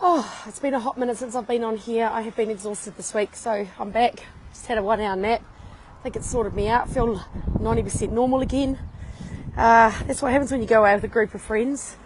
Oh, it's been a hot minute since I've been on here. I have been exhausted this week, so I'm back. Just had a 1 hour nap. I think it sorted me out. Feel 90% normal again. That's what happens when you go out with a group of friends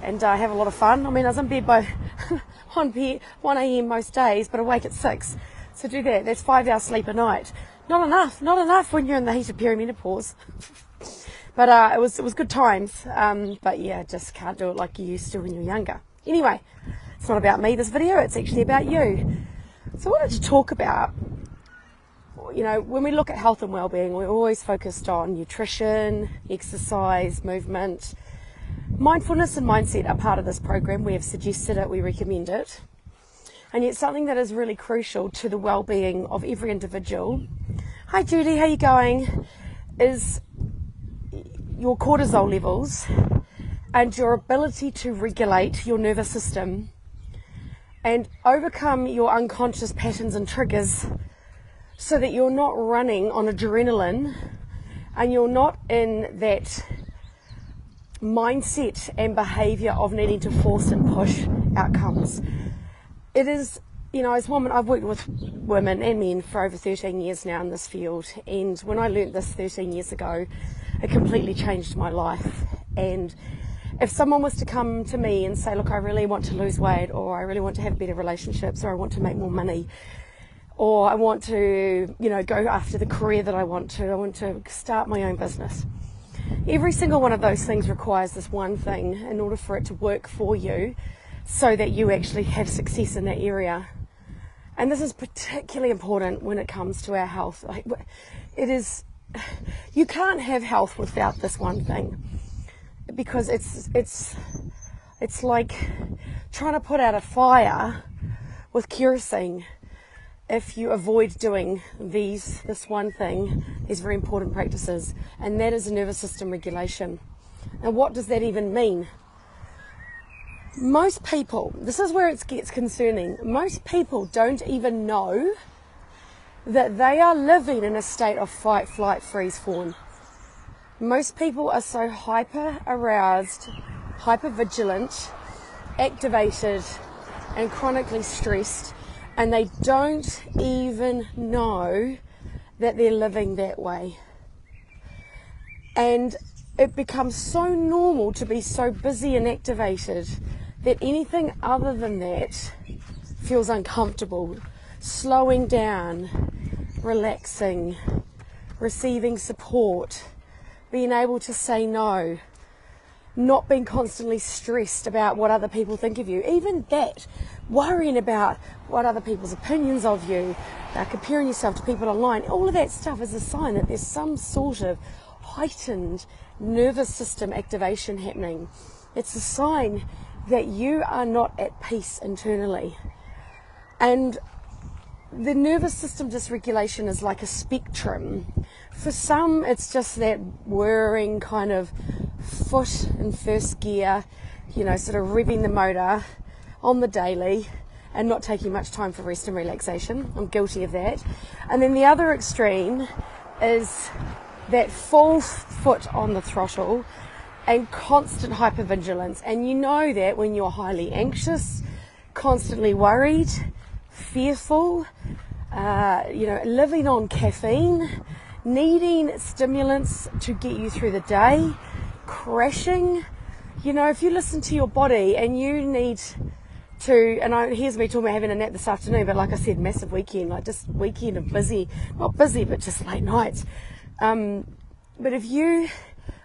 and have a lot of fun. I mean, I was in bed by 1 a.m. most days, but awake at 6. So do that. That's 5 hours sleep a night. Not enough when you're in the heat of perimenopause. But it was good times. But yeah, just can't do it like you used to when you were younger. Anyway, it's not about me, this video. It's actually about you. So I wanted to talk about, when we look at health and well-being, we're always focused on nutrition, exercise, movement. Mindfulness and mindset are part of this program. We have suggested it, we recommend it. And yet something that is really crucial to the well-being of every individual, hi Judy, how you going, is your cortisol levels and your ability to regulate your nervous system and overcome your unconscious patterns and triggers so that you're not running on adrenaline and you're not in that mindset and behaviour of needing to force and push outcomes. It is, as a woman, I've worked with women and men for over 13 years now in this field, and when I learnt this 13 years ago, it completely changed my life. And if someone was to come to me and say, look, I really want to lose weight, or I really want to have better relationships, or I want to make more money, or I want to, go after the career that I want to start my own business. Every single one of those things requires this one thing in order for it to work for you so that you actually have success in that area. And this is particularly important when it comes to our health. You can't have health without this one thing, because it's like trying to put out a fire with kerosene if you avoid doing this one thing, these very important practices, and that is nervous system regulation. Now, what does that even mean? Most people, this is where it gets concerning, most people don't even know that they are living in a state of fight, flight, freeze, fawn. Most people are so hyper-aroused, hyper-vigilant, activated, and chronically stressed, and they don't even know that they're living that way. And it becomes so normal to be so busy and activated that anything other than that feels uncomfortable. Slowing down, relaxing, receiving support, being able to say no, not being constantly stressed about what other people think of you, even that, worrying about what other people's opinions of you, comparing yourself to people online, all of that stuff is a sign that there's some sort of heightened nervous system activation happening. It's a sign that you are not at peace internally. And the nervous system dysregulation is like a spectrum. For some, it's just that whirring kind of foot in first gear, sort of revving the motor on the daily and not taking much time for rest and relaxation. I'm guilty of that. And then the other extreme is that full foot on the throttle and constant hypervigilance. And you know that when you're highly anxious, constantly worried, fearful, living on caffeine, needing stimulants to get you through the day, crashing. If you listen to your body and you need to, and here's me talking about having a nap this afternoon, but like I said, massive weekend, like just weekend of not busy, but just late nights. But if you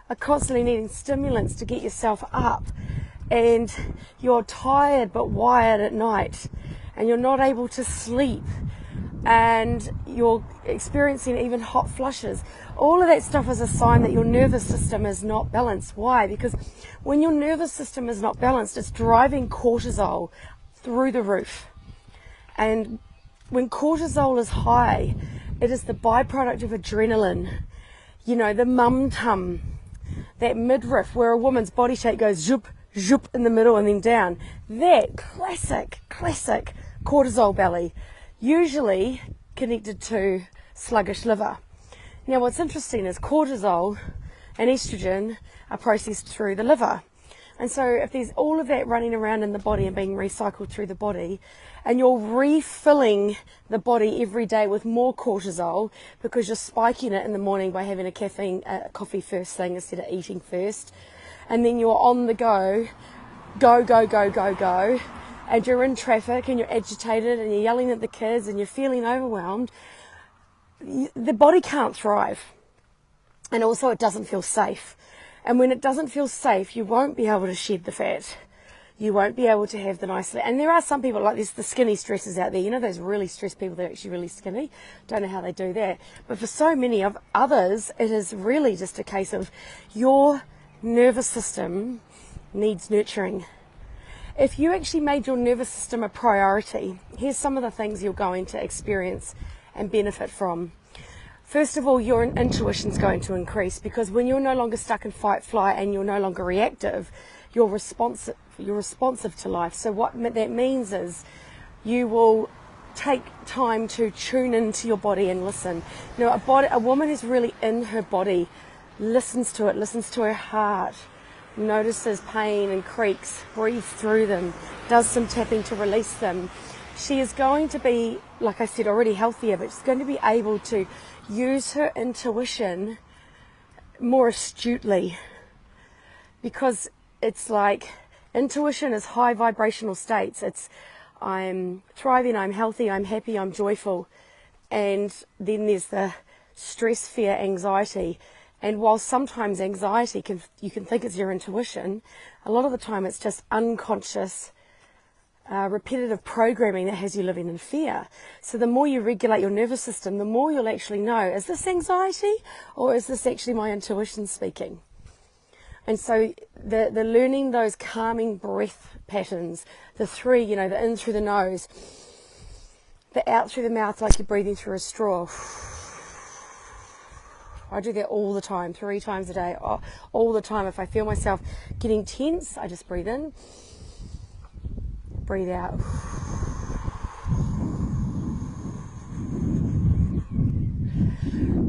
are constantly needing stimulants to get yourself up and you're tired but wired at night and you're not able to sleep and you're experiencing even hot flushes, all of that stuff is a sign that your nervous system is not balanced. Why? Because when your nervous system is not balanced, it's driving cortisol through the roof. And when cortisol is high, it is the byproduct of adrenaline. The mum-tum, that midriff where a woman's body shape goes zoop, zoop in the middle and then down. That classic cortisol belly, usually connected to sluggish liver. Now, what's interesting is cortisol and estrogen are processed through the liver. And so if there's all of that running around in the body and being recycled through the body, and you're refilling the body every day with more cortisol because you're spiking it in the morning by having a coffee first thing instead of eating first, and then you're on the go, and you're in traffic and you're agitated and you're yelling at the kids and you're feeling overwhelmed, the body can't thrive. And also it doesn't feel safe. And when it doesn't feel safe, you won't be able to shed the fat. You won't be able to have the nice... And there are some people, like there's the skinny stressors out there. You know those really stressed people that are actually really skinny? Don't know how they do that. But for so many of others, it is really just a case of your nervous system needs nurturing. If you actually made your nervous system a priority, here's some of the things you're going to experience and benefit from. First of all, your intuition's going to increase, because when you're no longer stuck in fight, flight, and you're no longer reactive, you're responsive to life. So what that means is you will take time to tune into your body and listen. You know, a woman who's really in her body listens to it, listens to her heart, notices pain and creaks, breathes through them, does some tapping to release them. She is going to be, like I said, already healthier, but she's going to be able to use her intuition more astutely, because it's like intuition is high vibrational states. It's I'm thriving, I'm healthy, I'm happy, I'm joyful. And then there's the stress, fear, anxiety. And while sometimes anxiety you can think it's your intuition, a lot of the time it's just unconscious repetitive programming that has you living in fear. So the more you regulate your nervous system, the more you'll actually know, is this anxiety or is this actually my intuition speaking? And so the learning those calming breath patterns, the three, you know, the in through the nose, the out through the mouth like you're breathing through a straw. I do that all the time, 3 times a day, all the time. If I feel myself getting tense, I just breathe in, breathe out.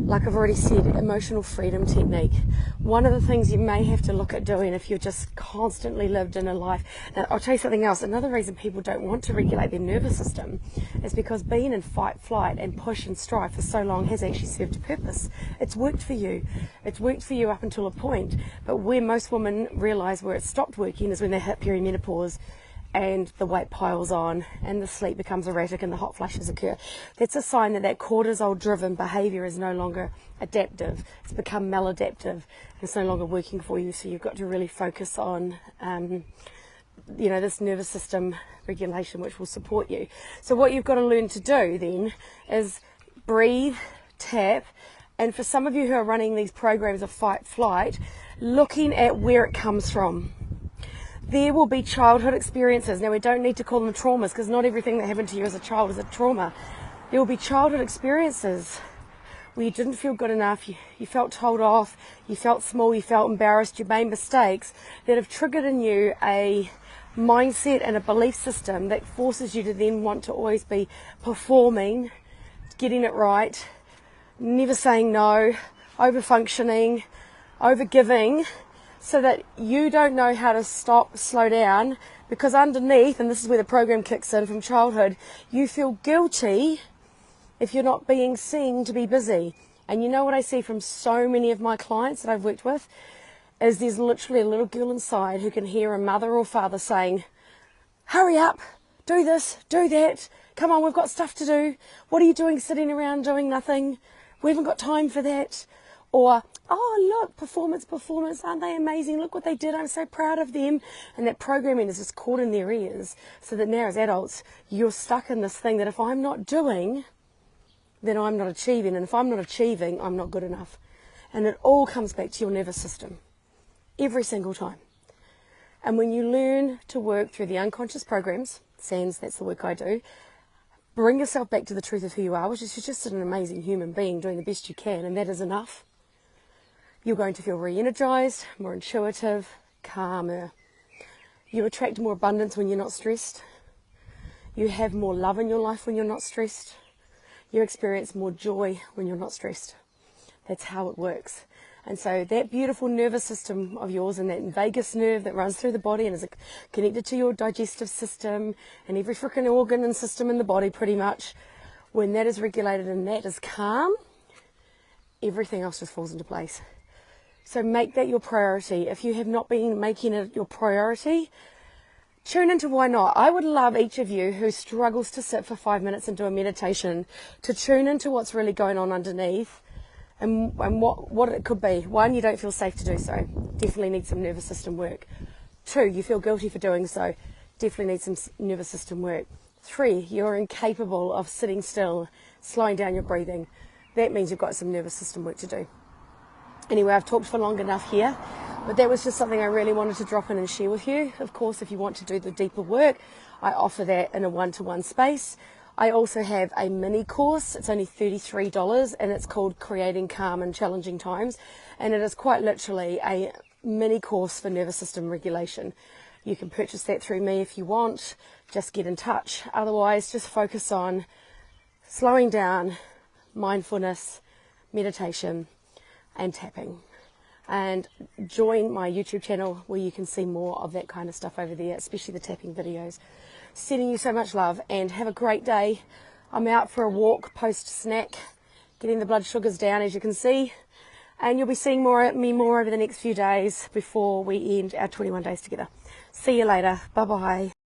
Like I've already said, emotional freedom technique. One of the things you may have to look at doing if you've just constantly lived in a life. Now, I'll tell you something else. Another reason people don't want to regulate their nervous system is because being in fight, flight and push and strive for so long has actually served a purpose. It's worked for you. It's worked for you up until a point. But where most women realise where it stopped working is when they hit perimenopause and the weight piles on and the sleep becomes erratic and the hot flushes occur. That's a sign that that cortisol-driven behaviour is no longer adaptive. It's become maladaptive. It's no longer working for you, so you've got to really focus on this nervous system regulation, which will support you. So what you've got to learn to do then is breathe, tap, and for some of you who are running these programs of fight, flight, looking at where it comes from. There will be childhood experiences. Now, we don't need to call them traumas because not everything that happened to you as a child is a trauma. There will be childhood experiences where you didn't feel good enough, you felt told off, you felt small, you felt embarrassed, you made mistakes that have triggered in you a mindset and a belief system that forces you to then want to always be performing, getting it right, never saying no, over-functioning, over-giving, so that you don't know how to stop, slow down, because underneath, and this is where the program kicks in from childhood, you feel guilty if you're not being seen to be busy. And you know what I see from so many of my clients that I've worked with, is there's literally a little girl inside who can hear a mother or father saying, hurry up, do this, do that, come on, we've got stuff to do, what are you doing sitting around doing nothing, we haven't got time for that. Or, oh, look, performance, aren't they amazing? Look what they did, I'm so proud of them. And that programming is just caught in their ears, so that now as adults, you're stuck in this thing that if I'm not doing, then I'm not achieving. And if I'm not achieving, I'm not good enough. And it all comes back to your nervous system, every single time. And when you learn to work through the unconscious programs, SANS, that's the work I do, bring yourself back to the truth of who you are, which is you're just an amazing human being doing the best you can, and that is enough. You're going to feel re-energized, more intuitive, calmer. You attract more abundance when you're not stressed. You have more love in your life when you're not stressed. You experience more joy when you're not stressed. That's how it works. And so that beautiful nervous system of yours, and that vagus nerve that runs through the body and is connected to your digestive system and every freaking organ and system in the body pretty much, when that is regulated and that is calm, everything else just falls into place. So make that your priority. If you have not been making it your priority, tune into Why Not. I would love each of you who struggles to sit for 5 minutes and do a meditation to tune into what's really going on underneath and what it could be. 1, you don't feel safe to do so. Definitely need some nervous system work. 2, you feel guilty for doing so. Definitely need some nervous system work. 3, you're incapable of sitting still, slowing down your breathing. That means you've got some nervous system work to do. Anyway, I've talked for long enough here, but that was just something I really wanted to drop in and share with you. Of course, if you want to do the deeper work, I offer that in a one-to-one space. I also have a mini course. It's only $33 and it's called Creating Calm in Challenging Times. And it is quite literally a mini course for nervous system regulation. You can purchase that through me if you want. Just get in touch. Otherwise, just focus on slowing down, mindfulness, meditation, and tapping. And join my YouTube channel where you can see more of that kind of stuff over there, especially the tapping videos. Sending you so much love and have a great day. I'm out for a walk post snack, getting the blood sugars down, as you can see. And you'll be seeing me more over the next few days before we end our 21 days together. See you later. Bye-bye.